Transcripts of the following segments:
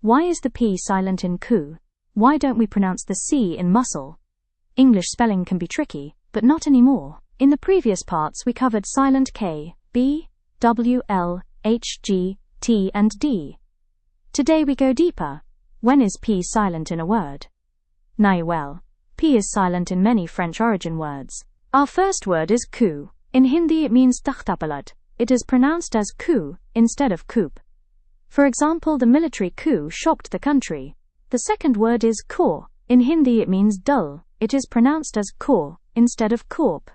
Why is the P silent in coup? Why don't we pronounce the C in muscle? English spelling can be tricky, but not anymore. In the previous parts we covered silent K, B, W, L, H, G, T and D. Today we go deeper. When is P silent in a word? Well, P is silent in many French origin words. Our first word is coup. In Hindi it means takhtapalat. It is pronounced as coup instead of coup. For example, the military coup shocked the country. The second word is corps. In Hindi it means dull. It is pronounced as corps instead of corp.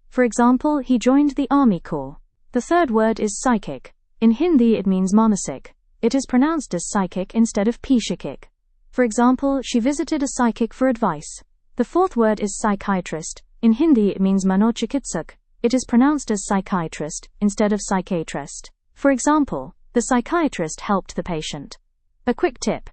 For example, he joined the army corps. The third word is psychic. In Hindi it means manasik. It is pronounced as psychic instead of psychic. For example, she visited a psychic for advice. The fourth word is psychiatrist. In Hindi it means manochikitsak. It is pronounced as psychiatrist instead of psychiatrist. For example, the psychiatrist helped the patient. A quick tip.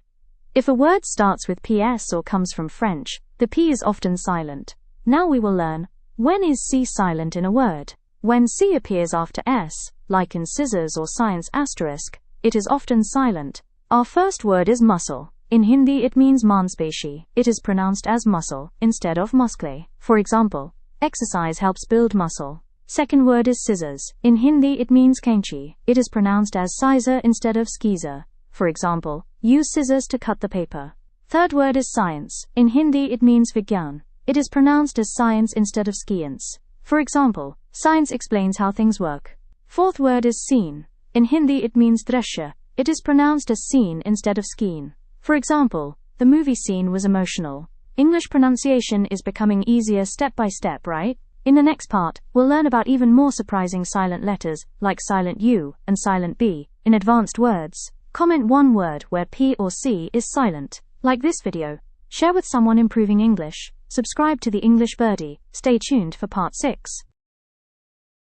If a word starts with PS or comes from French, the P is often silent. Now we will learn, when is C silent in a word? When C appears after S, like in scissors or science asterisk, it is often silent. Our first word is muscle. In Hindi it means manspeshi. It is pronounced as muscle instead of muscle. For example, exercise helps build muscle. Second word is scissors. In Hindi it means kainchi. It is pronounced as scissor instead of skeezer. For example, use scissors to cut the paper. Third word is science. In Hindi it means vigyan. It is pronounced as science instead of skiance. For example, science explains how things work. Fourth word is scene. In Hindi it means drishya. It is pronounced as scene instead of skeen. For example, the movie scene was emotional. English pronunciation is becoming easier step by step, right? In the next part, we'll learn about even more surprising silent letters, like silent U and silent B, in advanced words. Comment one word where P or C is silent. Like this video. Share with someone improving English. Subscribe to the English Birdie. Stay tuned for part 6.